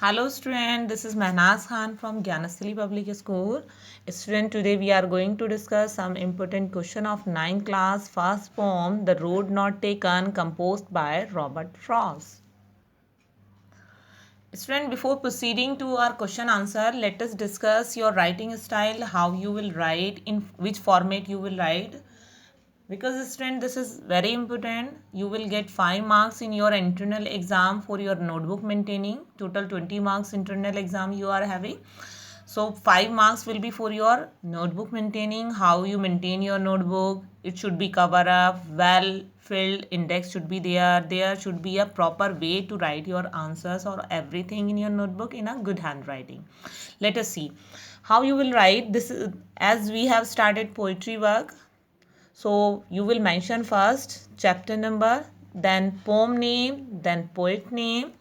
Hello student, this is Mehnaz Khan from Gyanasthali Public School. Student, today we are going to discuss some important question of 9th class first poem, The Road Not Taken, composed by Robert Frost. Student, before proceeding to our question answer, let us discuss your writing style, how you will write, in which format you will write. Because student, this is very important. You will get 5 marks in your internal exam for your notebook maintaining. Total 20 marks internal exam you are having. So 5 marks will be for your notebook maintaining, how you maintain your notebook. It should be cover up, well filled, index should be there. There should be a proper way to write your answers or everything in your notebook in a good handwriting. Let us see how you will write this. As we have started poetry work, so you will mention first chapter number, then poem name, then poet name,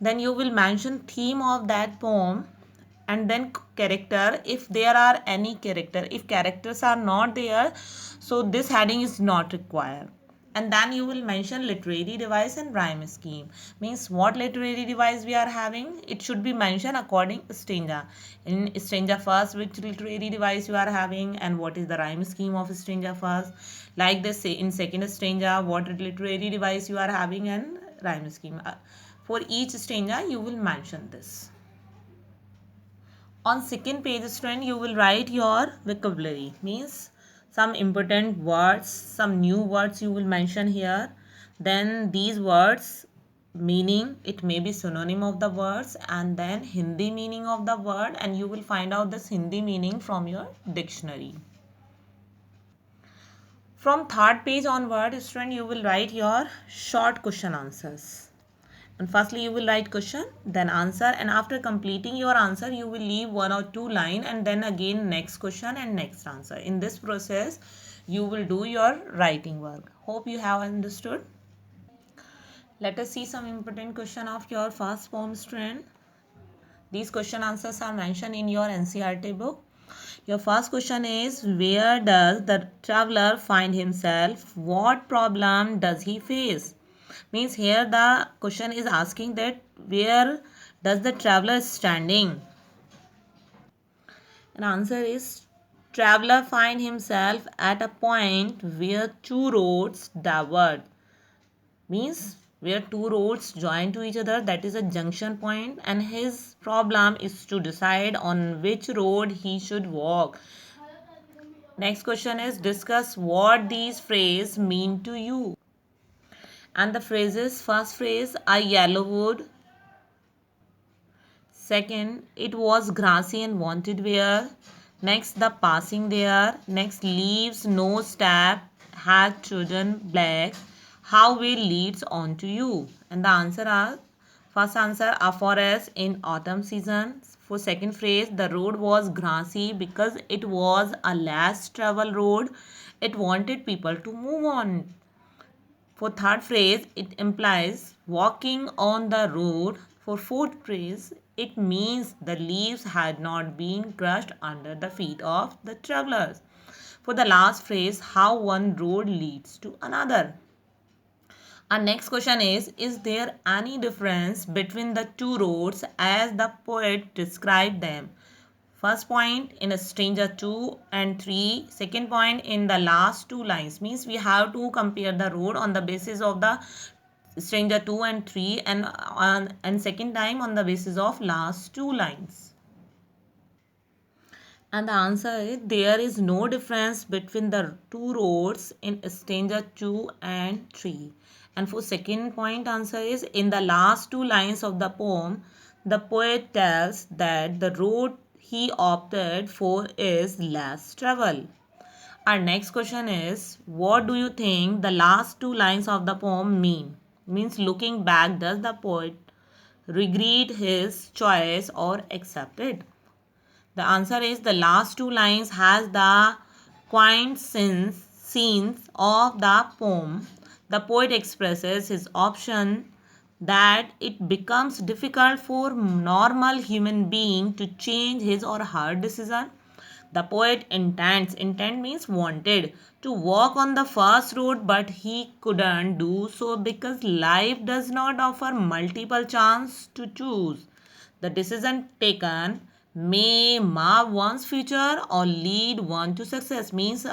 then you will mention theme of that poem, and then character if there are any character. If characters are not there, so this heading is not required. And then you will mention literary device and rhyme scheme. Means what literary device we are having, it should be mentioned according stanza. In stanza first, which literary device you are having and what is the rhyme scheme of stanza first. Like this, say in second stanza, what literary device you are having and rhyme scheme. For each stanza, you will mention this. On second page, student, you will write your vocabulary. Means some important words, some new words you will mention here. Then these words meaning, it may be synonym of the words, and then Hindi meaning of the word, and you will find out this Hindi meaning from your dictionary. From third page onward, student, you will write your short question answers. And firstly you will write question, then answer, and after completing your answer you will leave 1 or 2 line and then again next question and next answer. In this process you will do your writing work. Hope you have understood. Let us see some important question of your first poem, student. These question answers are mentioned in your NCERT book. Your first question is, where does the traveler find himself? What problem does he face? Means here the question is asking that where does the traveler standing? And answer is, traveler find himself at a point where two roads diverge. Means where two roads join to each other, that is a junction point, and his problem is to decide on which road he should walk. Next question is, discuss what these phrases mean to you. And the phrases, first phrase, a yellow wood. Second, it was grassy and wanted wear. Next, the passing there. Next, leaves no step, had chosen black. How will leads on to you? And the answer are, first answer, a forest in autumn season. For second phrase, the road was grassy because it was a less travel road. It wanted people to move on. For third phrase, it implies walking on the road. For fourth phrase, it means the leaves had not been crushed under the feet of the travelers. For the last phrase, how one road leads to another. Our next question is there any difference between the two roads as the poet described them? First point in a stanza 2 and 3. Second point in the last 2 lines. Means we have to compare the road on the basis of the stanza 2 and 3 and second time on the basis of last 2 lines. And the answer is, there is no difference between the two roads in stanza 2 and 3. And for second point answer is, in the last 2 lines of the poem, the poet tells that the road he opted for is less travel. Our next question is, what do you think the last 2 lines of the poem mean? Means looking back, does the poet regret his choice or accept it? The answer is, the last 2 lines has the quaint scenes of the poem. The poet expresses his option that it becomes difficult for normal human being to change his or her decision. The poet intent means wanted, to walk on the first road, but he couldn't do so because life does not offer multiple chances to choose. The decision taken may mar one's future or lead one to success. Means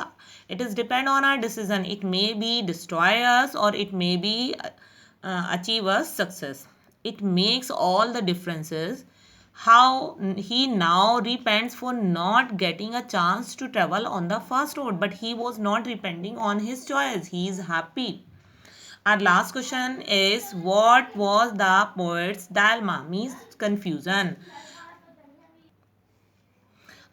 it is depend on our decision. It may be destroy us or it may be achieve us success. It makes all the differences how he now repents for not getting a chance to travel on the first road, but he was not repenting on his choice. He is happy. Our last question is, what was the poet's dilemma? Means confusion.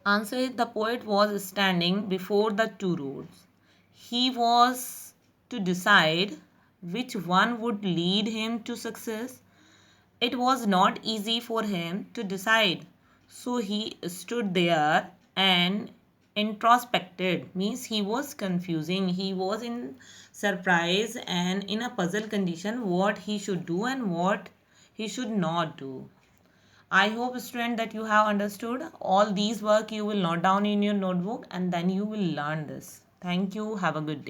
Answer is, the poet was standing before the two roads. He was to decide which one would lead him to success. It was not easy for him to decide. So he stood there and introspected. Means he was confusing. He was in surprise and in a puzzle condition what he should do and what he should not do. I hope, student, that you have understood. All these work you will note down in your notebook and then you will learn this. Thank you. Have a good day.